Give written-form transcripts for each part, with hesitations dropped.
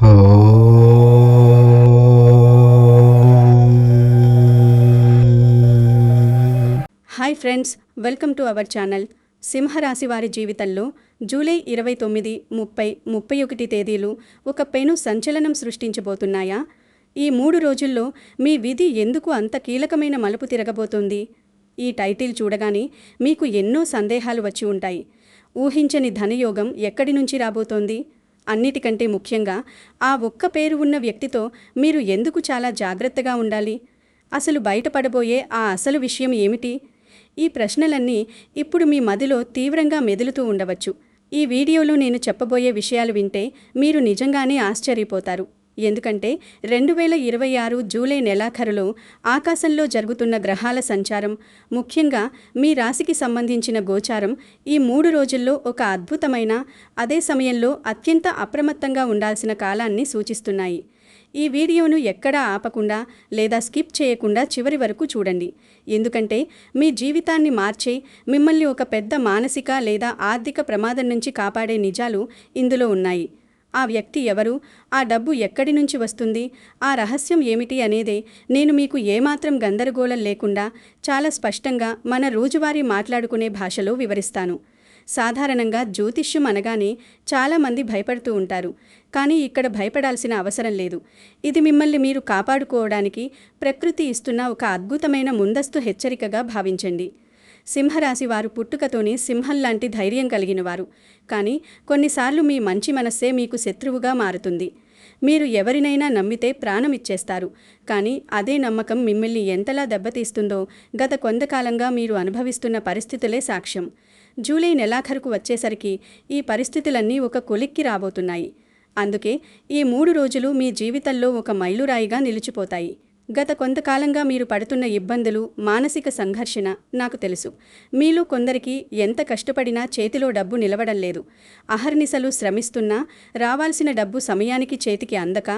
Hi friends, welcome to our channel. సింహరాశి వారి జీవితంలో జూలై 29, 30, 31 తేదీలు ఒక పెను సంచలనం సృష్టించబోతున్నాయా? ఈ 3 రోజుల్లో మీ విధి ఎందుకు అంత కీలకమైన మలుపు తిరగబోతోంది? ఈ టైటిల్ చూడగానే మీకు ఎన్నో సందేహాలు వచ్చి ఉంటాయి. ఊహించని ధనయోగం ఎక్కడి నుంచి రాబోతోంది? అన్నిటికంటే ముఖ్యంగా ఆ ఒక్క పేరు ఉన్న వ్యక్తితో మీరు ఎందుకు చాలా జాగ్రత్తగా ఉండాలి? అసలు బయటపడబోయే ఆ అసలు విషయం ఏమిటి? ఈ ప్రశ్నలన్నీ ఇప్పుడు మీ మదిలో తీవ్రంగా మెదులుతూ ఉండవచ్చు. ఈ వీడియోలో నేను చెప్పబోయే విషయాలు వింటే మీరు నిజంగానే ఆశ్చర్యపోతారు. ఎందుకంటే 2026 జూలై నెలాఖరులో ఆకాశంలో జరుగుతున్న గ్రహాల సంచారం, ముఖ్యంగా మీ రాశికి సంబంధించిన గోచారం ఈ 3 రోజుల్లో ఒక అద్భుతమైన, అదే సమయంలో అత్యంత అప్రమత్తంగా ఉండాల్సిన కాలాన్ని సూచిస్తున్నాయి. ఈ వీడియోను ఎక్కడా ఆపకుండా లేదా స్కిప్ చేయకుండా చివరి వరకు చూడండి. ఎందుకంటే మీ జీవితాన్ని మార్చే, మిమ్మల్ని ఒక పెద్ద మానసిక లేదా ఆర్థిక ప్రమాదం నుంచి కాపాడే నిజాలు ఇందులో ఉన్నాయి. ఆ వ్యక్తి ఎవరు? ఆ డబ్బు ఎక్కడి నుంచి వస్తుంది? ఆ రహస్యం ఏమిటి అనేదే నేను మీకు ఏమాత్రం గందరగోళం లేకుండా చాలా స్పష్టంగా మన రోజువారీ మాట్లాడుకునే భాషలో వివరిస్తాను. సాధారణంగా జ్యోతిష్యం అనగానే చాలామంది భయపడుతూ ఉంటారు. కానీ ఇక్కడ భయపడాల్సిన అవసరం లేదు. ఇది మిమ్మల్ని మీరు కాపాడుకోవడానికి ప్రకృతి ఇస్తున్న ఒక అద్భుతమైన ముందస్తు హెచ్చరికగా భావించండి. సింహరాశి వారు పుట్టుకతోనే సింహంలాంటి ధైర్యం కలిగినవారు. కానీ కొన్నిసార్లు మీ మంచి మనస్సే మీకు శత్రువుగా మారుతుంది. మీరు ఎవరినైనా నమ్మితే ప్రాణం ఇచ్చేస్తారు. కానీ అదే నమ్మకం మిమ్మల్ని ఎంతలా దెబ్బతీస్తుందో గత కొంతకాలంగా మీరు అనుభవిస్తున్న పరిస్థితులే సాక్ష్యం. జూలై నెలాఖరుకు వచ్చేసరికి ఈ పరిస్థితులన్నీ ఒక కొలిక్కి రాబోతున్నాయి. అందుకే ఈ 3 రోజులు మీ జీవితంలో ఒక మైలురాయిగా నిలిచిపోతాయి. గత కొంతకాలంగా మీరు పడుతున్న ఇబ్బందులు, మానసిక సంఘర్షణ నాకు తెలుసు. మీలో కొందరికి ఎంత కష్టపడినా చేతిలో డబ్బు నిలవడం లేదు. అహర్నిశలు శ్రమిస్తున్నా రావాల్సిన డబ్బు సమయానికి చేతికి అందక,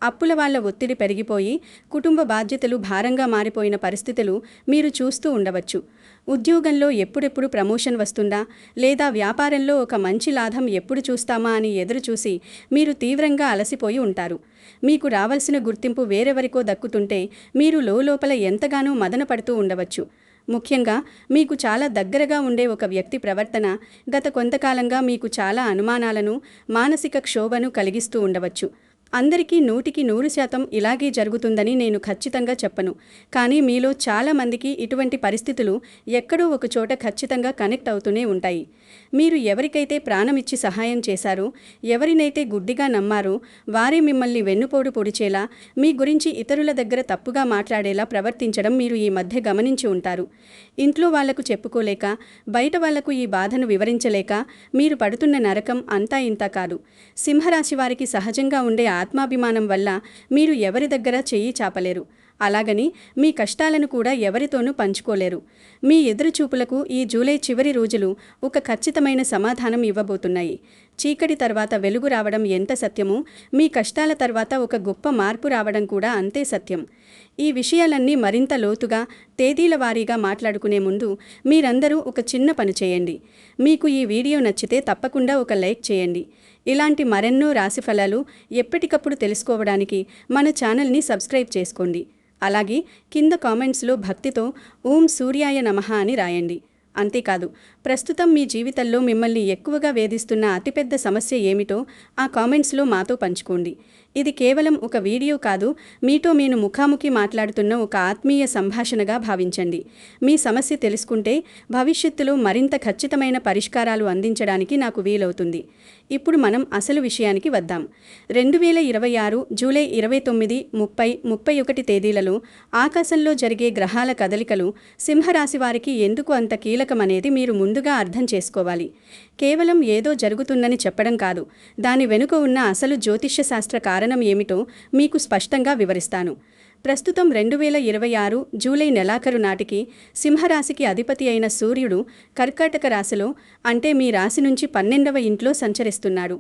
అప్పుల వాళ్ళ ఒత్తిడి పెరిగిపోయి, కుటుంబ బాధ్యతలు భారంగా మారిపోయిన పరిస్థితులు మీరు చూస్తూ ఉండవచ్చు. ఉద్యోగంలో ఎప్పుడెప్పుడు ప్రమోషన్ వస్తుందా, లేదా వ్యాపారంలో ఒక మంచి లాభం ఎప్పుడు చూస్తామా అని ఎదురుచూసి మీరు తీవ్రంగా అలసిపోయి ఉంటారు. మీకు రావాల్సిన గుర్తింపు వేరెవరికో దక్కుతుంటే మీరు లోపల ఎంతగానో మదన పడుతూ ఉండవచ్చు. ముఖ్యంగా మీకు చాలా దగ్గరగా ఉండే ఒక వ్యక్తి ప్రవర్తన గత కొంతకాలంగా మీకు చాలా అనుమానాలను, మానసిక క్షోభను కలిగిస్తూ ఉండవచ్చు. అందరికీ 100% ఇలాగే జరుగుతుందని నేను ఖచ్చితంగా చెప్పను. కానీ మీలో చాలామందికి ఇటువంటి పరిస్థితులు ఎక్కడో ఒక చోట ఖచ్చితంగా కనెక్ట్ అవుతూనే ఉంటాయి. మీరు ఎవరికైతే ప్రాణమిచ్చి సహాయం చేశారో, ఎవరినైతే గుడ్డిగా నమ్మారో వారే మిమ్మల్ని వెన్నుపోటు పొడిచేలా, మీ గురించి ఇతరుల దగ్గర తప్పుగా మాట్లాడేలా ప్రవర్తించడం మీరు ఈ మధ్య గమనించి ఉంటారు. ఇంట్లో వాళ్లకు చెప్పుకోలేక, బయట వాళ్లకు ఈ బాధను వివరించలేక మీరు పడుతున్న నరకం అంతా ఇంతా కాదు. సింహరాశి వారికి సహజంగా ఉండే ఆత్మాభిమానం వల్ల మీరు ఎవరి దగ్గర చెయ్యి చాపలేరు. అలాగని మీ కష్టాలను కూడా ఎవరితోనూ పంచుకోలేరు. మీ ఎదురుచూపులకు ఈ జూలై చివరి రోజులు ఒక ఖచ్చితమైన సమాధానం ఇవ్వబోతున్నాయి. చీకటి తర్వాత వెలుగు రావడం ఎంత సత్యమో, మీ కష్టాల తర్వాత ఒక గొప్ప మార్పు రావడం కూడా అంతే సత్యం. ఈ విషయాలన్నీ మరింత లోతుగా, తేదీల వారీగా మాట్లాడుకునే ముందు మీరందరూ ఒక చిన్న పని చేయండి. మీకు ఈ వీడియో నచ్చితే తప్పకుండా ఒక లైక్ చేయండి. ఇలాంటి మరెన్నో రాశిఫలాలు ఎప్పటికప్పుడు తెలుసుకోవడానికి మన ఛానల్ని సబ్స్క్రైబ్ చేసుకోండి. అలాగే కింద కామెంట్స్లో భక్తితో ఓం సూర్యాయ నమః అని రాయండి. అంతేకాదు, ప్రస్తుతం మీ జీవితంలో మిమ్మల్ని ఎక్కువగా వేధిస్తున్న అతిపెద్ద సమస్య ఏమిటో ఆ కామెంట్స్లో మాతో పంచుకోండి. ఇది కేవలం ఒక వీడియో కాదు, మీతో నేను ముఖాముఖి మాట్లాడుతున్న ఒక ఆత్మీయ సంభాషణగా భావించండి. మీ సమస్య తెలుసుకుంటే భవిష్యత్తులో మరింత ఖచ్చితమైన పరిష్కారాలు అందించడానికి నాకు వీలవుతుంది. ఇప్పుడు మనం అసలు విషయానికి వద్దాం. 2026 జూలై 29, 30, 31 తేదీలలో ఆకాశంలో జరిగే గ్రహాల కదలికలు సింహరాశి వారికి ఎందుకు అంత కీలకమనేది మీరు ముందుగా అర్థం చేసుకోవాలి. కేవలం ఏదో జరుగుతుందని చెప్పడం కాదు, దాని వెనుక ఉన్న అసలు జ్యోతిష్య శాస్త్ర కారణం ఏమిటో మీకు స్పష్టంగా వివరిస్తాను. ప్రస్తుతం 2026 జూలై నెలాఖరు నాటికి సింహరాశికి అధిపతి అయిన సూర్యుడు కర్కాటక రాశిలో, అంటే మీ రాశి నుంచి 12వ ఇంట్లో సంచరిస్తున్నాడు.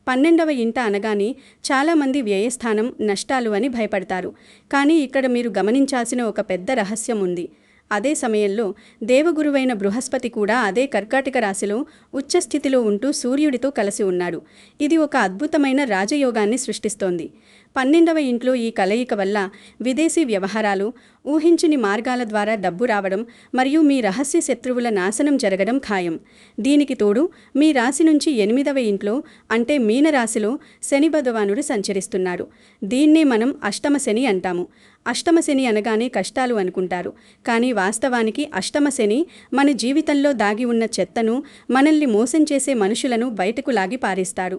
12వ ఇంట అనగానే చాలామంది వ్యయస్థానం, నష్టాలు అని భయపడతారు. కానీ ఇక్కడ మీరు గమనించాల్సిన ఒక పెద్ద రహస్యం ఉంది. అదే సమయంలో దేవగురువైన బృహస్పతి కూడా అదే కర్కాటక రాశిలో ఉచ్చస్థితిలో ఉంటూ సూర్యుడితో కలిసి ఉన్నాడు. ఇది ఒక అద్భుతమైన రాజయోగాన్ని సృష్టిస్తోంది. 12వ ఇంట్లో ఈ కలయిక వల్ల విదేశీ వ్యవహారాలు, ఊహించని మార్గాల ద్వారా డబ్బు రావడం మరియు మీ రహస్య శత్రువుల నాశనం జరగడం ఖాయం. దీనికి తోడు మీ రాశి నుంచి 8వ ఇంట్లో అంటే మీనరాశిలో శని భగవానుడు సంచరిస్తున్నాడు. దీన్నే మనం అష్టమ శని అంటాము. అష్టమ శని అనగానే కష్టాలు అనుకుంటారు, కానీ వాస్తవానికి అష్టమ శని మన జీవితంలో దాగి ఉన్న చెత్తను, మనల్ని మోసం చేసే మనుషులను బయటకు లాగి పారేస్తాడు.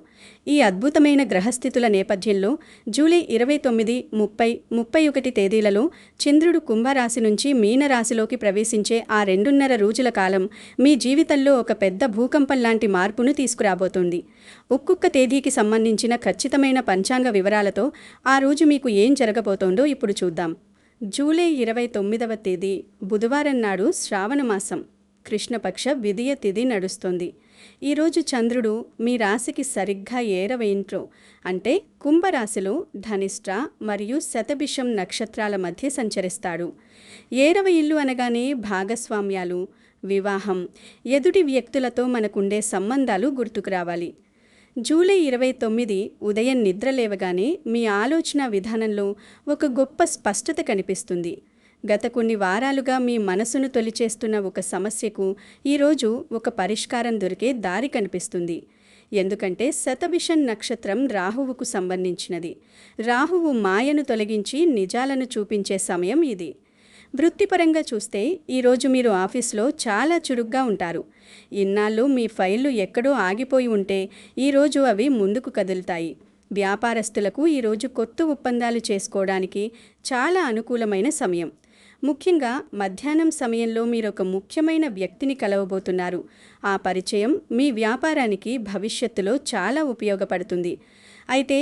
ఈ అద్భుతమైన గ్రహస్థితుల నేపథ్యంలో జూలై 29, 30, 31 తేదీలలో చంద్రుడు కుంభరాశి నుంచి మీనరాశిలోకి ప్రవేశించే ఆ 2.5 రోజుల కాలం మీ జీవితంలో ఒక పెద్ద భూకంపం లాంటి మార్పును తీసుకురాబోతోంది. ఒక్కొక్క తేదీకి సంబంధించిన ఖచ్చితమైన పంచాంగ వివరాలతో ఆ రోజు మీకు ఏం జరగబోతోందో ఇప్పుడు చూద్దాం. జూలై 29వ తేదీ బుధవారం నాడు శ్రావణ మాసం కృష్ణపక్ష విదియ తిథి నడుస్తోంది. ఈరోజు చంద్రుడు మీ రాశికి సరిగ్గా 7వ ఇంట్లో అంటే కుంభరాశిలో ధనిష్ట మరియు శతభిషం నక్షత్రాల మధ్య సంచరిస్తాడు. 7వ ఇల్లు అనగానే భాగస్వామ్యాలు, వివాహం, ఎదుటి వ్యక్తులతో మనకుండే సంబంధాలు గుర్తుకు రావాలి. జూలై 29 ఉదయం నిద్రలేవగానే మీ ఆలోచన విధానంలో ఒక గొప్ప స్పష్టత కనిపిస్తుంది. గత కొన్ని వారాలుగా మీ మనసును తొలిచేస్తున్న ఒక సమస్యకు ఈరోజు ఒక పరిష్కారం దొరికే దారి కనిపిస్తుంది. ఎందుకంటే శతభిషం నక్షత్రం రాహువుకు సంబంధించినది. రాహువు మాయను తొలగించి నిజాలను చూపించే సమయం ఇది. వృత్తిపరంగా చూస్తే ఈరోజు మీరు ఆఫీస్లో చాలా చురుగ్గా ఉంటారు. ఇన్నాళ్ళు మీ ఫైళ్లు ఎక్కడో ఆగిపోయి ఉంటే ఈరోజు అవి ముందుకు కదులుతాయి. వ్యాపారస్తులకు ఈరోజు కొత్త ఒప్పందాలు చేసుకోవడానికి చాలా అనుకూలమైన సమయం. ముఖ్యంగా మధ్యాహ్నం సమయంలో మీరు ఒక ముఖ్యమైన వ్యక్తిని కలవబోతున్నారు. ఆ పరిచయం మీ వ్యాపారానికి భవిష్యత్తులో చాలా ఉపయోగపడుతుంది. అయితే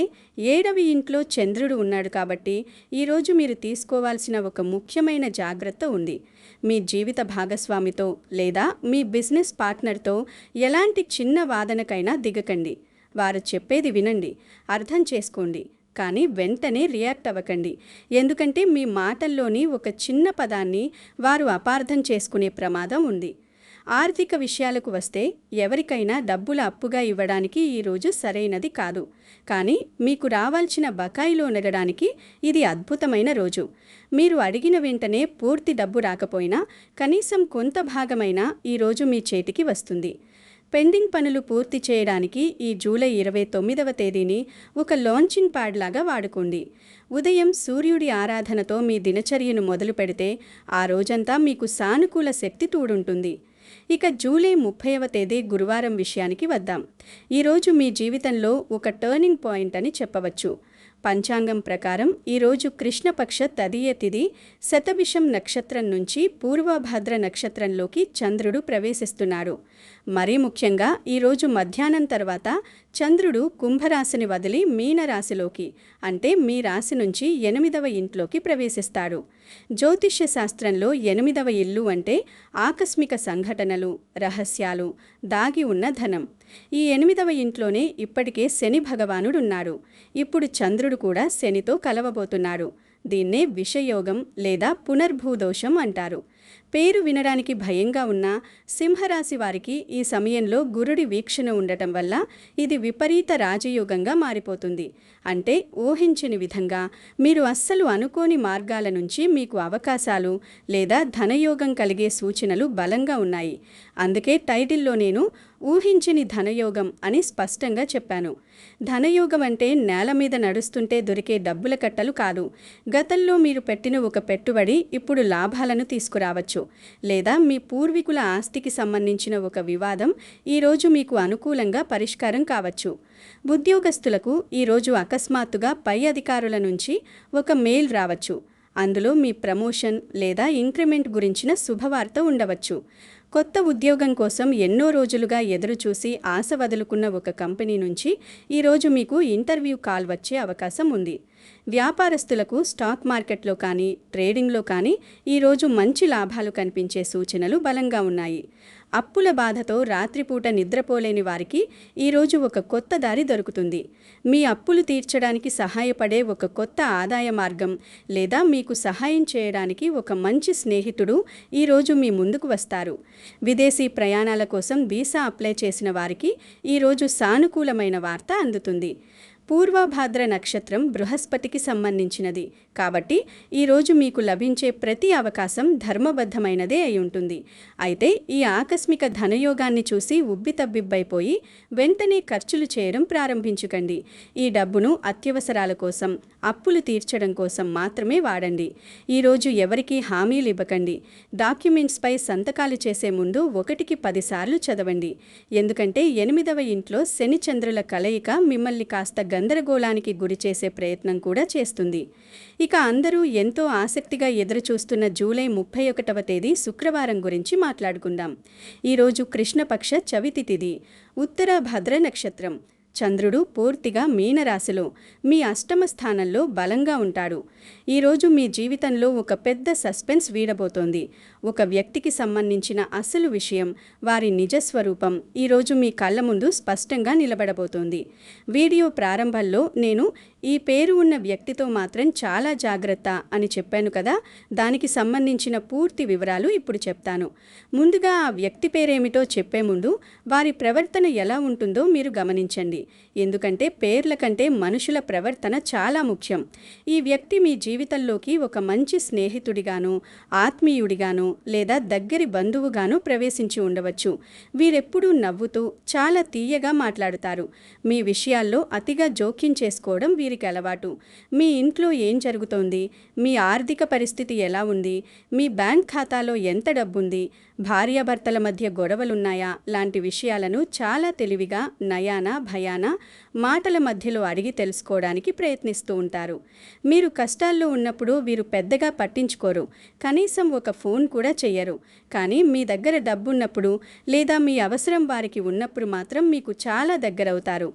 7వ ఇంట్లో చంద్రుడు ఉన్నాడు కాబట్టి ఈరోజు మీరు తీసుకోవాల్సిన ఒక ముఖ్యమైన జాగ్రత్త ఉంది. మీ జీవిత భాగస్వామితో లేదా మీ బిజినెస్ పార్ట్నర్తో ఎలాంటి చిన్న వాదనకైనా దిగకండి. వారు చెప్పేది వినండి, అర్థం చేసుకోండి, కానీ వెంటనే రియాక్ట్ అవ్వకండి. ఎందుకంటే మీ మాటల్లోని ఒక చిన్న పదాన్ని వారు అపార్థం చేసుకునే ప్రమాదం ఉంది. ఆర్థిక విషయాలకు వస్తే ఎవరికైనా డబ్బుల అప్పుగా ఇవ్వడానికి ఈరోజు సరైనది కాదు. కానీ మీకు రావాల్సిన బకాయిలో నెగడానికి ఇది అద్భుతమైన రోజు. మీరు అడిగిన వెంటనే పూర్తి డబ్బు రాకపోయినా కనీసం కొంత భాగమైనా ఈరోజు మీ చేతికి వస్తుంది. పెండింగ్ పనులు పూర్తి చేయడానికి ఈ జూలై 29వ తేదీని ఒక లాంచింగ్ ప్యాడ్ లాగా వాడుకోండి. ఉదయం సూర్యుడి ఆరాధనతో మీ దినచర్యను మొదలు పెడితే ఆ రోజంతా మీకు సానుకూల శక్తి తోడుంటుంది. ఇక జూలై 30వ తేదీ గురువారం విషయానికి వద్దాం. ఈరోజు మీ జీవితంలో ఒక టర్నింగ్ పాయింట్ అని చెప్పవచ్చు. పంచాంగం ప్రకారం ఈరోజు కృష్ణపక్ష తదియ తిథి శతభిషం నక్షత్రం నుంచి పూర్వభద్ర నక్షత్రంలోకి చంద్రుడు ప్రవేశిస్తున్నాడు. మరీ ముఖ్యంగా ఈరోజు మధ్యాహ్నం తర్వాత చంద్రుడు కుంభరాశిని వదిలి మీనరాశిలోకి అంటే మీ రాశి నుంచి 8వ ఇంట్లోకి ప్రవేశిస్తాడు. జ్యోతిష్య శాస్త్రంలో 8వ ఇల్లు అంటే ఆకస్మిక సంఘటనలు, రహస్యాలు, దాగి ఉన్న ధనం. ఈ 8వ ఇంట్లోనే ఇప్పటికే శని భగవానుడున్నాడు. ఇప్పుడు చంద్రుడు కూడా శనితో కలవబోతున్నాడు. దీన్నే విషయోగం లేదా పునర్భూదోషం అంటారు. పేరు వినడానికి భయంగా ఉన్న సింహరాశి వారికి ఈ సమయంలో గురుడి వీక్షణ ఉండటం వల్ల ఇది విపరీత రాజయోగంగా మారిపోతుంది. అంటే ఊహించని విధంగా మీరు అస్సలు అనుకోని మార్గాల నుంచి మీకు అవకాశాలు లేదా ధనయోగం కలిగే సూచనలు బలంగా ఉన్నాయి. అందుకే టైటిల్లో నేను ఊహించని ధనయోగం అని స్పష్టంగా చెప్పాను. ధనయోగం అంటే నేల మీద నడుస్తుంటే దొరికే డబ్బుల కట్టలు కాదు. గతంలో మీరు పెట్టిన ఒక పెట్టుబడి ఇప్పుడు లాభాలను తీసుకురావచ్చు. లేదా మీ పూర్వీకుల ఆస్తికి సంబంధించిన ఒక వివాదం ఈరోజు మీకు అనుకూలంగా పరిష్కారం కావచ్చు. ఉద్యోగస్తులకు ఈరోజు అకస్మాత్తుగా పై అధికారుల నుంచి ఒక మెయిల్ రావచ్చు. అందులో మీ ప్రమోషన్ లేదా ఇంక్రిమెంట్ గురించిన శుభవార్త ఉండవచ్చు. కొత్త ఉద్యోగం కోసం ఎన్నో రోజులుగా ఎదురుచూసి ఆశ వదులుకున్న ఒక కంపెనీ నుంచి ఈరోజు మీకు ఇంటర్వ్యూ కాల్ వచ్చే అవకాశం ఉంది. వ్యాపారస్తులకు స్టాక్ మార్కెట్లో కానీ ట్రేడింగ్లో కానీ ఈరోజు మంచి లాభాలు కనిపించే సూచనలు బలంగా ఉన్నాయి. అప్పుల బాధతో రాత్రిపూట నిద్రపోలేని వారికి ఈరోజు ఒక కొత్త దారి దొరుకుతుంది. మీ అప్పులు తీర్చడానికి సహాయపడే ఒక కొత్త ఆదాయ మార్గం లేదా మీకు సహాయం చేయడానికి ఒక మంచి స్నేహితుడు ఈరోజు మీ ముందుకు వస్తారు. విదేశీ ప్రయాణాల కోసం వీసా అప్లై చేసిన వారికి ఈరోజు సానుకూలమైన వార్త అందుతుంది. పూర్వభాద్ర నక్షత్రం బృహస్పతికి సంబంధించినది కాబట్టి ఈరోజు మీకు లభించే ప్రతి అవకాశం ధర్మబద్ధమైనదే అయి ఉంటుంది. అయితే ఈ ఆకస్మిక ధనయోగాన్ని చూసి ఉబ్బితబ్బిబ్బైపోయి వెంటనే ఖర్చులు చేయడం ప్రారంభించకండి. ఈ డబ్బును అత్యవసరాల కోసం, అప్పులు తీర్చడం కోసం మాత్రమే వాడండి. ఈరోజు ఎవరికీ హామీలు ఇవ్వకండి. డాక్యుమెంట్స్పై సంతకాలు చేసే ముందు 1కి 10 సార్లు చదవండి. ఎందుకంటే 8వ ఇంట్లో శని చంద్రుల కలయిక మిమ్మల్ని కాస్త గందరగోళానికి గురిచేసే ప్రయత్నం కూడా చేస్తుంది. ఇక అందరూ ఎంతో ఆసక్తిగా ఎదురుచూస్తున్న జూలై 31వ తేదీ శుక్రవారం గురించి మాట్లాడుకుందాం. ఈరోజు కృష్ణపక్ష చవితి తిథి, ఉత్తర భద్ర నక్షత్రం. చంద్రుడు పూర్తిగా మీనరాశిలో మీ అష్టమ స్థానంలో బలంగా ఉంటాడు. ఈరోజు మీ జీవితంలో ఒక పెద్ద సస్పెన్స్ వీడబోతోంది. ఒక వ్యక్తికి సంబంధించిన అసలు విషయం, వారి నిజస్వరూపం ఈరోజు మీ కళ్ళ ముందు స్పష్టంగా నిలబడబోతోంది. వీడియో ప్రారంభంలో నేను ఈ పేరు ఉన్న వ్యక్తితో మాత్రం చాలా జాగ్రత్త అని చెప్పాను కదా, దానికి సంబంధించిన పూర్తి వివరాలు ఇప్పుడు చెప్తాను. ముందుగా ఆ వ్యక్తి పేరేమిటో చెప్పే ముందు వారి ప్రవర్తన ఎలా ఉంటుందో మీరు గమనించండి. ఎందుకంటే పేర్ల కంటే మనుషుల ప్రవర్తన చాలా ముఖ్యం. ఈ వ్యక్తి మీ జీవితంలోకి ఒక మంచి స్నేహితుడిగాను, ఆత్మీయుడిగాను లేదా దగ్గరి బంధువుగాను ప్రవేశించి ఉండవచ్చు. వీరెప్పుడూ నవ్వుతూ చాలా తీయగా మాట్లాడుతారు. మీ విషయాల్లో అతిగా జోక్యం చేసుకోవడం వీరికి అలవాటు. మీ ఇంట్లో ఏం జరుగుతోంది, మీ ఆర్థిక పరిస్థితి ఎలా ఉంది, మీ బ్యాంక్ ఖాతాలో ఎంత డబ్బుంది, భార్యాభర్తల మధ్య గొడవలున్నాయా లాంటి విషయాలను చాలా తెలివిగా, నయాన భయాన మాటల మధ్యలో అడిగి తెలుసుకోవడానికి ప్రయత్నిస్తూ ఉంటారు. మీరు కష్టాల్లో ఉన్నప్పుడు వీరు పెద్దగా పట్టించుకోరు, కనీసం ఒక ఫోన్ కూడా చెయ్యరు. కానీ మీ దగ్గర డబ్బున్నప్పుడు లేదా మీ అవసరం వారికి ఉన్నప్పుడు మాత్రం మీకు చాలా దగ్గరవుతారు.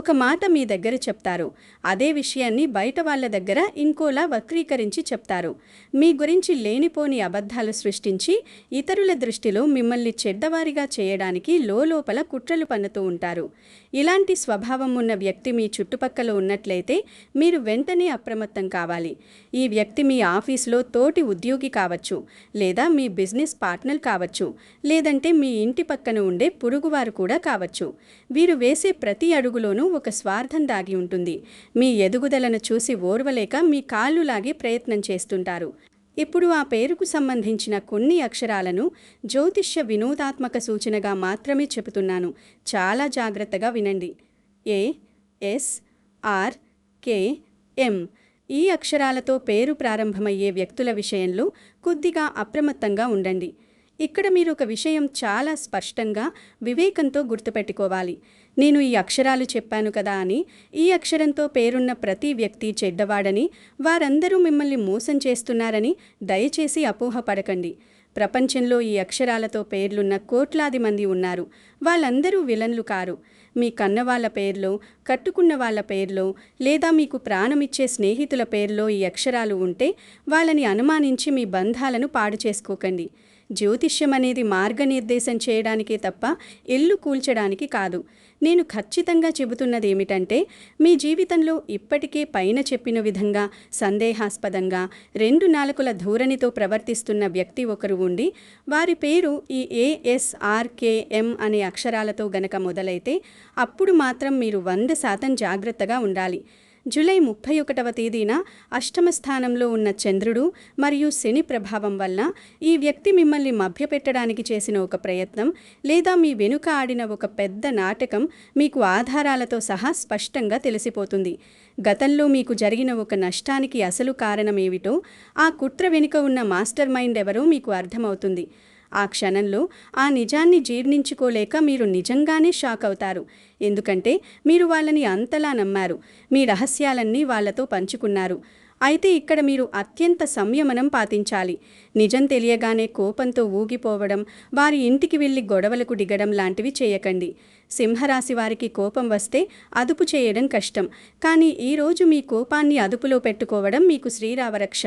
ఒక మాట మీ దగ్గర చెప్తారు, అదే విషయాన్ని బయట వాళ్ళ దగ్గర ఇంకోలా వక్రీకరించి చెప్తారు. మీ గురించి లేనిపోని అబద్ధాలు సృష్టించి ఇతరుల దృష్టిలో మిమ్మల్ని చెడ్డవారిగా చేయడానికి లోలోపల కుట్రలు పన్నుతూ ఉంటారు. ఇలాంటి స్వభావం ఉన్న వ్యక్తి మీ చుట్టుపక్కల ఉన్నట్లయితే మీరు వెంటనే అప్రమత్తం కావాలి. ఈ వ్యక్తి మీ ఆఫీస్లో తోటి ఉద్యోగి కావచ్చు, లేదా మీ బిజినెస్ పార్ట్నర్ కావచ్చు, లేదంటే మీ ఇంటి పక్కన ఉండే పొరుగువారు కూడా కావచ్చు. వీరు వేసే ప్రతి అడుగులోనూ ఒక స్వార్థం దాగి ఉంటుంది. మీ ఎదుగుదలను చూసి ఓర్వలేక మీ కాళ్ళు లాగే ప్రయత్నం చేస్తుంటారు. ఇప్పుడు ఆ పేరుకు సంబంధించిన కొన్ని అక్షరాలను జ్యోతిష్య వినోదాత్మక సూచనగా మాత్రమే చెబుతున్నాను. చాలా జాగ్రత్తగా వినండి. ఏ, ఎస్, ఆర్, కే, ఎం. ఈ అక్షరాలతో పేరు ప్రారంభమయ్యే వ్యక్తుల విషయంలో కొద్దిగా అప్రమత్తంగా ఉండండి. ఇక్కడ మీరు ఒక విషయం చాలా స్పష్టంగా, వివేకంతో గుర్తుపెట్టుకోవాలి. నేను ఈ అక్షరాలు చెప్పాను కదా అని ఈ అక్షరంతో పేరున్న ప్రతి వ్యక్తి చెడ్డవాడని, వారందరూ మిమ్మల్ని మోసం చేస్తున్నారని దయచేసి అపోహపడకండి. ప్రపంచంలో ఈ అక్షరాలతో పేర్లున్న కోట్లాది మంది ఉన్నారు. వాళ్ళందరూ విలన్లు కారు. మీ కన్నవాళ్ల పేర్లో, కట్టుకున్న వాళ్ళ పేర్లో లేదా మీకు ప్రాణమిచ్చే స్నేహితుల పేర్లో ఈ అక్షరాలు ఉంటే వాళ్ళని అనుమానించి మీ బంధాలను పాడు చేసుకోకండి. జ్యోతిష్యం అనేది మార్గనిర్దేశం చేయడానికే తప్ప ఇల్లు కూల్చడానికి కాదు. నేను ఖచ్చితంగా చెబుతున్నది ఏమిటంటే, మీ జీవితంలో ఇప్పటికే పైన చెప్పిన విధంగా సందేహాస్పదంగా 2 నాలుకల ధోరణితో ప్రవర్తిస్తున్న వ్యక్తి ఒకరు ఉండి, వారి పేరు ఈ ఏఎస్ఆర్కేఎం అనే అక్షరాలతో గనక మొదలైతే అప్పుడు మాత్రం మీరు 100% జాగ్రత్తగా ఉండాలి. జూలై 31వ తేదీన అష్టమ స్థానంలో ఉన్న చంద్రుడు మరియు శని ప్రభావం వల్ల ఈ వ్యక్తి మిమ్మల్ని మభ్యపెట్టడానికి చేసిన ఒక ప్రయత్నం లేదా మీ వెనుక ఆడిన ఒక పెద్ద నాటకం మీకు ఆధారాలతో సహా స్పష్టంగా తెలిసిపోతుంది. గతంలో మీకు జరిగిన ఒక నష్టానికి అసలు కారణమేమిటో, ఆ కుట్ర వెనుక ఉన్న మాస్టర్ మైండ్ ఎవరో మీకు అర్థమవుతుంది. ఆ క్షణంలో ఆ నిజాన్ని జీర్ణించుకోలేక మీరు నిజంగానే షాక్ అవుతారు. ఎందుకంటే మీరు వాళ్ళని అంతలా నమ్మారు, మీ రహస్యాలన్నీ వాళ్లతో పంచుకున్నారు. అయితే ఇక్కడ మీరు అత్యంత సంయమనం పాటించాలి. నిజం తెలియగానే కోపంతో ఊగిపోవడం, వారి ఇంటికి వెళ్ళి గొడవలకు దిగడం లాంటివి చేయకండి. సింహరాశి వారికి కోపం వస్తే అదుపు చేయడం కష్టం. కానీ ఈరోజు మీ కోపాన్ని అదుపులో పెట్టుకోవడం మీకు శ్రీరామరక్ష.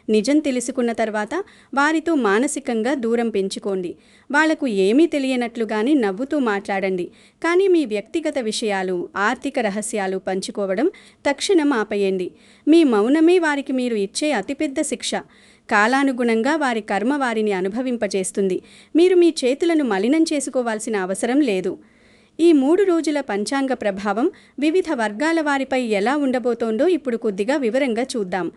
నిజం తెలుసుకున్న తర్వాత వారితో మానసికంగా దూరం పెంచుకోండి. వాళ్లకు ఏమీ తెలియనట్లుగానే నవ్వుతూ మాట్లాడండి. కానీ మీ వ్యక్తిగత విషయాలు, ఆర్థిక రహస్యాలు పంచుకోవడం తక్షణం ఆపేయండి. మీ మౌనమే వారికి మీరు ఇచ్చే అతిపెద్ద శిక్ష. కాలానుగుణంగా వారి కర్మ వారిని అనుభవింపజేస్తుంది. మీరు మీ చేతులను మలినం చేసుకోవాల్సిన అవసరం లేదు. ఈ 3 రోజుల పంచాంగ ప్రభావం వివిధ వర్గాల వారిపై ఎలా ఉండబోతోందో ఇప్పుడు కొద్దిగా వివరంగా చూద్దాం.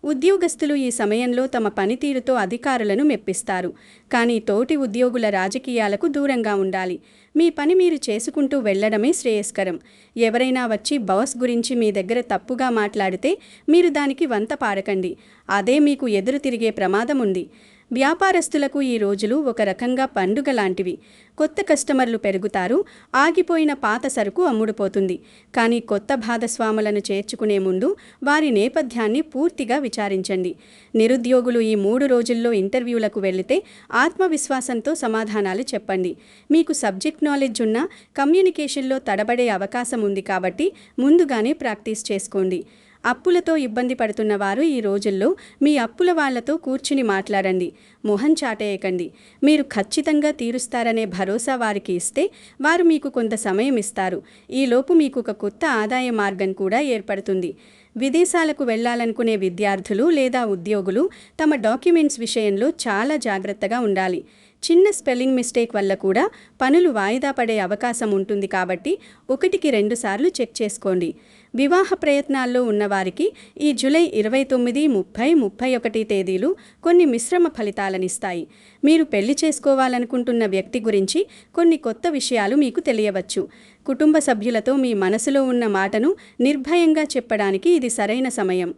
ఉద్యోగస్తులు ఈ సమయంలో తమ పనితీరుతో అధికారులను మెప్పిస్తారు. కానీ తోటి ఉద్యోగుల రాజకీయాలకు దూరంగా ఉండాలి. మీ పని మీరు చేసుకుంటూ వెళ్లడమే శ్రేయస్కరం. ఎవరైనా వచ్చి బాస్ గురించి మీ దగ్గర తప్పుగా మాట్లాడితే మీరు దానికి వంత పాడకండి. అదే మీకు ఎదురు తిరిగే ప్రమాదం ఉంది. వ్యాపారస్తులకు ఈ రోజులు ఒక రకంగా పండుగ లాంటివి. కొత్త కస్టమర్లు పెరుగుతారు. ఆగిపోయిన పాత సరుకు అమ్ముడుపోతుంది. కానీ కొత్త భాగస్వాములను చేర్చుకునే ముందు వారి నేపథ్యాన్ని పూర్తిగా విచారించండి. నిరుద్యోగులు ఈ 3 రోజుల్లో ఇంటర్వ్యూలకు వెళితే ఆత్మవిశ్వాసంతో సమాధానాలు చెప్పండి. మీకు సబ్జెక్ట్ నాలెడ్జ్ ఉన్నా కమ్యూనికేషన్లో తడబడే అవకాశం ఉంది కాబట్టి ముందుగానే ప్రాక్టీస్ చేసుకోండి. అప్పులతో ఇబ్బంది పడుతున్న వారు ఈ రోజుల్లో మీ అప్పుల వాళ్లతో కూర్చుని మాట్లాడండి. మొహం చాటేయకండి. మీరు ఖచ్చితంగా తీరుస్తారనే భరోసా వారికి ఇస్తే వారు మీకు కొంత సమయం ఇస్తారు. ఈలోపు మీకు ఒక కొత్త ఆదాయ మార్గం కూడా ఏర్పడుతుంది. విదేశాలకు వెళ్లాలనుకునే విద్యార్థులు లేదా ఉద్యోగులు తమ డాక్యుమెంట్స్ విషయంలో చాలా జాగ్రత్తగా ఉండాలి. చిన్న స్పెల్లింగ్ మిస్టేక్ వల్ల కూడా పనులు వాయిదా పడే అవకాశం ఉంటుంది కాబట్టి 1కి 2 సార్లు చెక్ చేసుకోండి. వివాహ ప్రయత్నాల్లో ఉన్నవారికి ఈ జూలై 29, 30, 31 తేదీలు కొన్ని మిశ్రమ ఫలితాలనిస్తాయి. మీరు పెళ్లి చేసుకోవాలనుకుంటున్న వ్యక్తి గురించి కొన్ని కొత్త విషయాలు మీకు తెలియవచ్చు. కుటుంబ సభ్యులతో మీ మనసులో ఉన్న మాటను నిర్భయంగా చెప్పడానికి ఇది సరైన సమయం.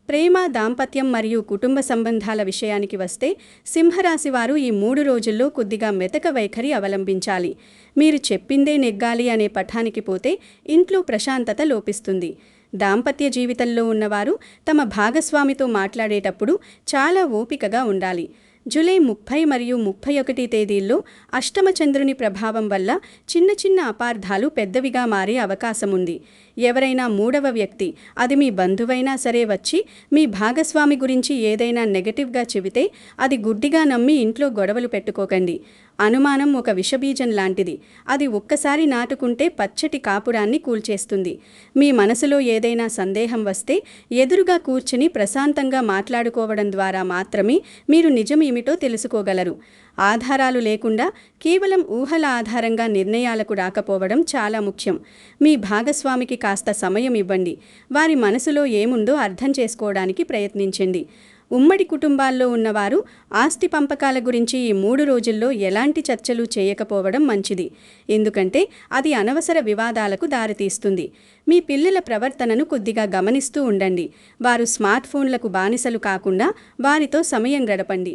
ప్రేమ, దాంపత్యం మరియు కుటుంబ సంబంధాల విషయానికి వస్తే సింహరాశి వారు ఈ 3 రోజుల్లో కొద్దిగా మెతక వైఖరి అవలంబించాలి. మీరు చెప్పిందే నెగ్గాలి అనే పఠానికి పోతే ఇంట్లో ప్రశాంతత లోపిస్తుంది. దాంపత్య జీవితంలో ఉన్నవారు తమ భాగస్వామితో మాట్లాడేటప్పుడు చాలా ఓపికగా ఉండాలి. జూలై 30 మరియు 31 తేదీల్లో అష్టమ చంద్రుని ప్రభావం వల్ల చిన్న చిన్న అపార్థాలు పెద్దవిగా మారే అవకాశం ఉంది. ఎవరైనా 3వ వ్యక్తి, అది మీ బంధువైనా సరే, వచ్చి మీ భాగస్వామి గురించి ఏదైనా నెగటివ్గా చెబితే అది గుడ్డిగా నమ్మి ఇంట్లో గొడవలు పెట్టుకోకండి. అనుమానం ఒక విషబీజం లాంటిది. అది ఒక్కసారి నాటుకుంటే పచ్చటి కాపురాన్ని కూల్చేస్తుంది. మీ మనసులో ఏదైనా సందేహం వస్తే ఎదురుగా కూర్చుని ప్రశాంతంగా మాట్లాడుకోవడం ద్వారా మాత్రమే మీరు నిజమేమిటో తెలుసుకోగలరు. ఆధారాలు లేకుండా కేవలం ఊహల ఆధారంగా నిర్ణయాలకు రాకపోవడం చాలా ముఖ్యం. మీ భాగస్వామికి కాస్త సమయం ఇవ్వండి. వారి మనసులో ఏముందో అర్థం చేసుకోవడానికి ప్రయత్నించండి. ఉమ్మడి కుటుంబాల్లో ఉన్నవారు ఆస్తి పంపకాల గురించి ఈ 3 రోజుల్లో ఎలాంటి చర్చలు చేయకపోవడం మంచిది. ఎందుకంటే అది అనవసర వివాదాలకు దారితీస్తుంది. మీ పిల్లల ప్రవర్తనను కొద్దిగా గమనిస్తూ ఉండండి. వారు స్మార్ట్ ఫోన్లకు బానిసలు కాకుండా వారితో సమయం గడపండి.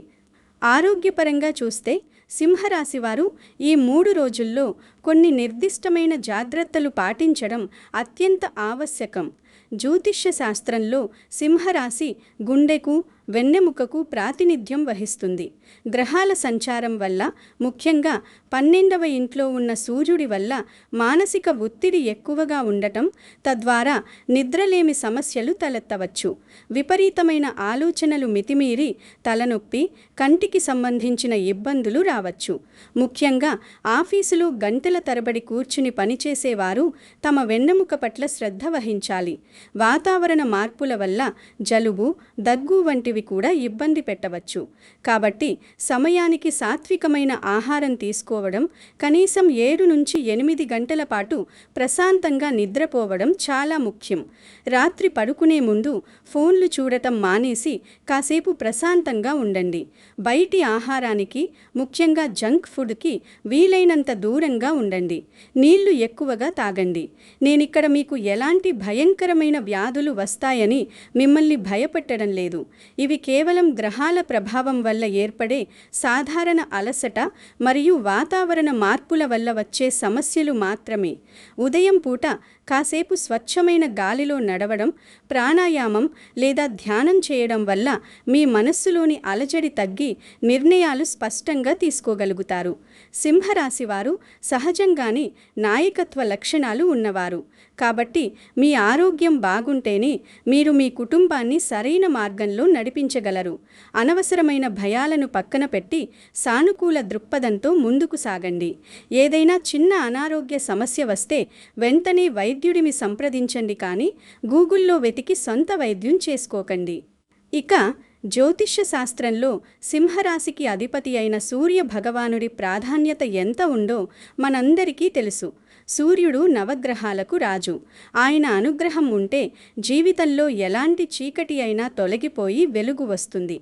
ఆరోగ్యపరంగా చూస్తే సింహరాశి వారు ఈ 3 రోజుల్లో కొన్ని నిర్దిష్టమైన జాగ్రత్తలు పాటించడం అత్యంత ఆవశ్యకం. జ్యోతిష్య శాస్త్రంలో సింహరాశి గుండెకు, వెన్నెముకకు ప్రాతినిధ్యం వహిస్తుంది. గ్రహాల సంచారం వల్ల, ముఖ్యంగా 12వ ఇంట్లో ఉన్న సూర్యుడి వల్ల మానసిక ఒత్తిడి ఎక్కువగా ఉండటం, తద్వారా నిద్రలేమి సమస్యలు తలెత్తవచ్చు. విపరీతమైన ఆలోచనలు మితిమీరి తలనొప్పి, కంటికి సంబంధించిన ఇబ్బందులు రావచ్చు. ముఖ్యంగా ఆఫీసులో గంటల తరబడి కూర్చుని పనిచేసేవారు తమ వెన్నెముక పట్ల శ్రద్ధ వహించాలి. వాతావరణ మార్పుల వల్ల జలుబు, దగ్గు వంటివి కూడా ఇబ్బంది పెట్టవచ్చు. కాబట్టి సమయానికి సాత్వికమైన ఆహారం తీసుకోవడం, కనీసం 7 నుంచి 8 గంటల పాటు ప్రశాంతంగా నిద్రపోవడం చాలా ముఖ్యం. రాత్రి పడుకునే ముందు ఫోన్లు చూడటం మానేసి కాసేపు ప్రశాంతంగా ఉండండి. బయటి ఆహారానికి, ముఖ్యంగా జంక్ ఫుడ్కి వీలైనంత దూరంగా ఉండండి. నీళ్లు ఎక్కువగా తాగండి. నేనిక్కడ మీకు ఎలాంటి భయంకరమైన వ్యాధులు వస్తాయని మిమ్మల్ని భయపెట్టడం లేదు. ఇవి కేవలం గ్రహాల ప్రభావం వల్ల ఏర్పడే సాధారణ అలసట మరియు వాతావరణ మార్పుల వల్ల వచ్చే సమస్యలు మాత్రమే. ఉదయం పూట కాసేపు స్వచ్ఛమైన గాలిలో నడవడం, ప్రాణాయామం లేదా ధ్యానం చేయడం వల్ల మీ మనస్సులోని అలజడి తగ్గి నిర్ణయాలు స్పష్టంగా తీసుకోగలుగుతారు. సింహరాశి వారు సహజంగానే నాయకత్వ లక్షణాలు ఉన్నవారు. కాబట్టి మీ ఆరోగ్యం బాగుంటేనే మీరు మీ కుటుంబాన్ని సరైన మార్గంలో నడిపించగలరు. అనవసరమైన భయాలను పక్కన పెట్టి సానుకూల దృక్పథంతో ముందుకు సాగండి. ఏదైనా చిన్న అనారోగ్య సమస్య వస్తే వెంటనే వైద్యుడిని సంప్రదించండి, కానీ గూగుల్లో వెతికి సొంత వైద్యం చేసుకోకండి. ఇక జ్యోతిష్య శాస్త్రంలో సింహరాశికి అధిపతి అయిన సూర్య భగవానుడి ప్రాధాన్యత ఎంత ఉందో మనందరికీ తెలుసు. సూర్యుడు నవగ్రహాలకు రాజు. ఆయన అనుగ్రహం ఉంటే జీవితంలో ఎలాంటి చీకటి అయినా తొలగిపోయి వెలుగు వస్తుంది.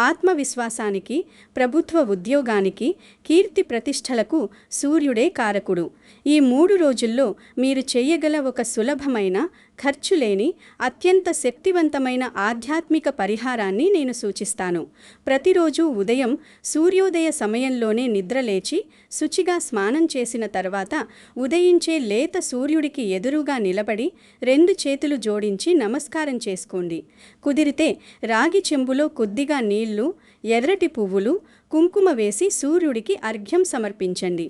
ఆత్మవిశ్వాసానికి, ప్రభుత్వ ఉద్యోగానికి, కీర్తి ప్రతిష్టలకు సూర్యుడే కారకుడు. ఈ 3 రోజుల్లో మీరు చేయగల ఒక సులభమైన, ఖర్చులేని, అత్యంత శక్తివంతమైన ఆధ్యాత్మిక పరిహారాన్ని నేను సూచిస్తాను. ప్రతిరోజు ఉదయం సూర్యోదయ సమయంలోనే నిద్రలేచి శుచిగా స్నానం చేసిన తర్వాత ఉదయించే లేత సూర్యుడికి ఎదురుగా నిలబడి 2 చేతులు జోడించి నమస్కారం చేసుకోండి. కుదిరితే రాగి చెంబులో కొద్దిగా నీళ్లు, ఎర్రటి పువ్వులు, కుంకుమ వేసి సూర్యుడికి అర్ఘ్యం సమర్పించండి.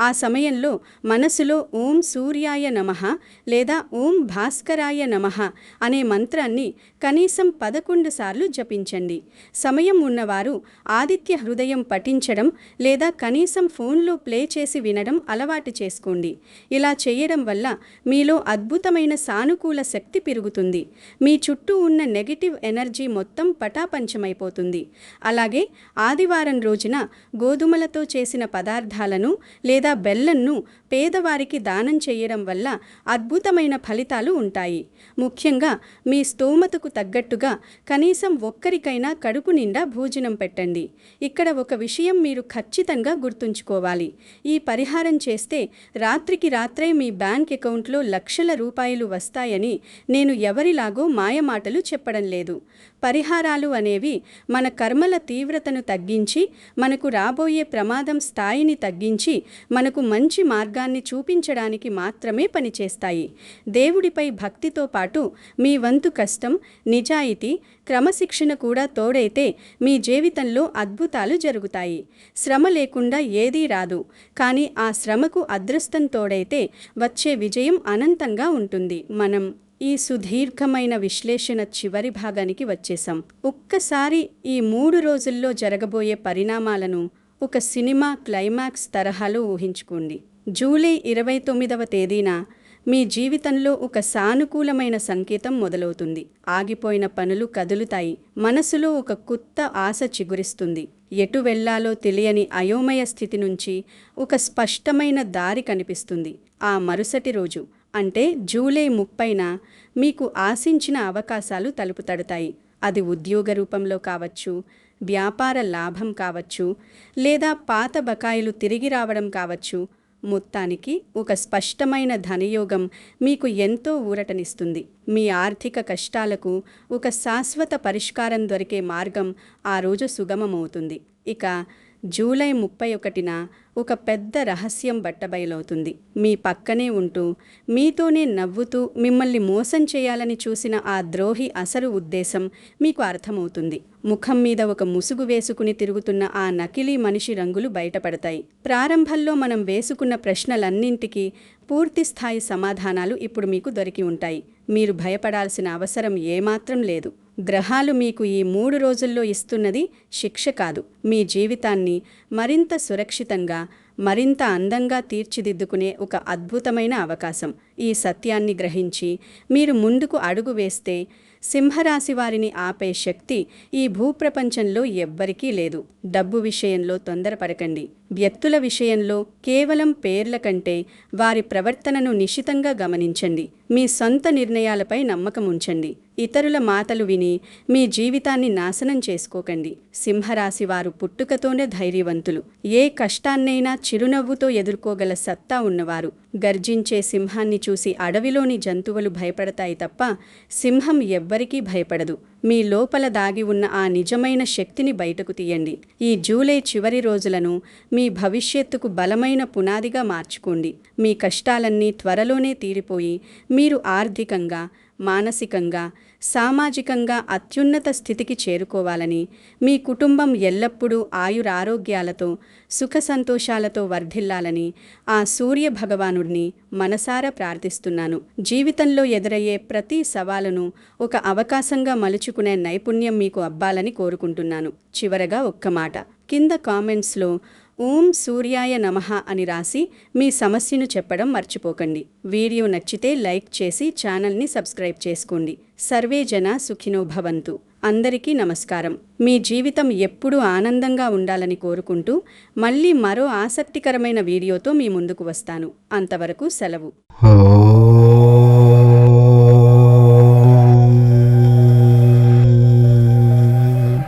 ఆ సమయంలో మనసులో ఓం సూర్యాయ నమః లేదా ఓం భాస్కరాయ నమః అనే మంత్రాన్ని కనీసం 11 సార్లు జపించండి. సమయం ఉన్నవారు ఆదిత్య హృదయం పఠించడం లేదా కనీసం ఫోన్లో ప్లే చేసి వినడం అలవాటు చేసుకోండి. ఇలా చేయడం వల్ల మీలో అద్భుతమైన సానుకూల శక్తి పెరుగుతుంది. మీ చుట్టూ ఉన్న నెగటివ్ ఎనర్జీ మొత్తం పటాపంచమైపోతుంది. అలాగే ఆదివారం రోజున గోధుమలతో చేసిన పదార్థాలను లేదా బెల్లంను పేదవారికి దానం చేయడం వల్ల అద్భుతమైన ఫలితాలు ఉంటాయి. ముఖ్యంగా మీ స్తోమతకు తగ్గట్టుగా కనీసం ఒక్కరికైనా కడుపు నిండా భోజనం పెట్టండి. ఇక్కడ ఒక విషయం మీరు ఖచ్చితంగా గుర్తుంచుకోవాలి. ఈ పరిహారం చేస్తే రాత్రికి రాత్రే మీ బ్యాంక్ అకౌంట్లో లక్షల రూపాయలు వస్తాయని నేను ఎవరిలాగో మాయమాటలు చెప్పడం లేదు. పరిహారాలు అనేవి మన కర్మల తీవ్రతను తగ్గించి, మనకు రాబోయే ప్రమాదం స్థాయిని తగ్గించి, మనకు మంచి మార్గాన్ని చూపించడానికి మాత్రమే పనిచేస్తాయి. దేవుడిపై భక్తితో పాటు మీ వంతు కష్టం, నిజాయితీ, క్రమశిక్షణ కూడా తోడైతే మీ జీవితంలో అద్భుతాలు జరుగుతాయి. శ్రమ లేకుండా ఏదీ రాదు, కానీ ఆ శ్రమకు అదృష్టం తోడైతే వచ్చే విజయం అనంతంగా ఉంటుంది. మనం ఈ సుదీర్ఘమైన విశ్లేషణ చివరి భాగానికి వచ్చేసాం. ఒక్కసారి ఈ 3 రోజుల్లో జరగబోయే పరిణామాలను ఒక సినిమా క్లైమాక్స్ తరహాలో ఊహించుకోండి. జూలై 29వ తేదీన మీ జీవితంలో ఒక సానుకూలమైన సంకేతం మొదలవుతుంది. ఆగిపోయిన పనులు కదులుతాయి. మనసులో ఒక కొత్త ఆశ చిగురిస్తుంది. ఎటు వెళ్లాలో తెలియని అయోమయ స్థితి నుంచి ఒక స్పష్టమైన దారి కనిపిస్తుంది. ఆ మరుసటి రోజు అంటే జూలై 30న మీకు ఆశించిన అవకాశాలు తలుపు తడతాయి. అది ఉద్యోగ రూపంలో కావచ్చు, వ్యాపార లాభం కావచ్చు, లేదా పాత బకాయిలు తిరిగి రావడం కావచ్చు. మొత్తానికి ఒక స్పష్టమైన ధనయోగం మీకు ఎంతో ఊరటనిస్తుంది. మీ ఆర్థిక కష్టాలకు ఒక శాశ్వత పరిష్కారం దొరికే మార్గం ఆ రోజు సుగమమవుతుంది. ఇక జూలై 31న ఒక పెద్ద రహస్యం బట్టబయలవుతుంది. మీ పక్కనే ఉంటూ, మీతోనే నవ్వుతూ మిమ్మల్ని మోసం చేయాలని చూసిన ఆ ద్రోహి అసలు ఉద్దేశం మీకు అర్థమవుతుంది. ముఖం మీద ఒక ముసుగు వేసుకుని తిరుగుతున్న ఆ నకిలీ మనిషి రంగులు బయటపడతాయి. ప్రారంభంలో మనం వేసుకున్న ప్రశ్నలన్నింటికీ పూర్తిస్థాయి సమాధానాలు ఇప్పుడు మీకు దొరికి ఉంటాయి. మీరు భయపడాల్సిన అవసరం ఏమాత్రం లేదు. గ్రహాలు మీకు ఈ 3 రోజుల్లో ఇస్తున్నది శిక్ష కాదు, మీ జీవితాన్ని మరింత సురక్షితంగా, మరింత అందంగా తీర్చిదిద్దుకునే ఒక అద్భుతమైన అవకాశం. ఈ సత్యాన్ని గ్రహించి మీరు ముందుకు అడుగు వేస్తే సింహరాశి వారిని ఆపే శక్తి ఈ భూప్రపంచంలో ఎవ్వరికీ లేదు. డబ్బు విషయంలో తొందరపడకండి. వ్యక్తుల విషయంలో కేవలం పేర్ల కంటే వారి ప్రవర్తనను నిశితంగా గమనించండి. మీ సొంత నిర్ణయాలపై నమ్మకం ఉంచండి. ఇతరుల మాటలు విని మీ జీవితాన్ని నాశనం చేసుకోకండి. సింహరాశి వారు పుట్టుకతోనే ధైర్యవంతులు. ఏ కష్టాన్నైనా చిరునవ్వుతో ఎదుర్కోగల సత్తా ఉన్నవారు. గర్జించే సింహాన్ని చూసి అడవిలోని జంతువులు భయపడతాయి తప్ప సింహం ఎవ్వరికీ భయపడదు. మీ లోపల దాగి ఉన్న ఆ నిజమైన శక్తిని బయటకు తీయండి. ఈ జూలై చివరి రోజులను మీ భవిష్యత్తుకు బలమైన పునాదిగా మార్చుకోండి. మీ కష్టాలన్నీ త్వరలోనే తీరిపోయి మీరు ఆర్థికంగా, మానసికంగా, సామాజికంగా అత్యున్నత స్థితికి చేరుకోవాలని, మీ కుటుంబం ఎల్లప్పుడూ ఆయురారోగ్యాలతో, సుఖ సంతోషాలతో వర్ధిల్లాలని ఆ సూర్య భగవానుడిని మనసారా ప్రార్థిస్తున్నాను. జీవితంలో ఎదురయ్యే ప్రతి సవాలును ఒక అవకాశంగా మలుచుకునే నైపుణ్యం మీకు అబ్బాలని కోరుకుంటున్నాను. చివరగా ఒక్క మాట, కింద కామెంట్స్లో ఓం సూర్యాయ నమః అని రాసి మీ సమస్యను చెప్పడం మర్చిపోకండి. వీడియో నచ్చితే లైక్ చేసి ఛానల్ని సబ్స్క్రైబ్ చేసుకోండి. సర్వే జన సుఖినో భవంతు. అందరికీ నమస్కారం. మీ జీవితం ఎప్పుడూ ఆనందంగా ఉండాలని కోరుకుంటూ మళ్ళీ మరో ఆసక్తికరమైన వీడియోతో మీ ముందుకు వస్తాను. అంతవరకు సెలవు.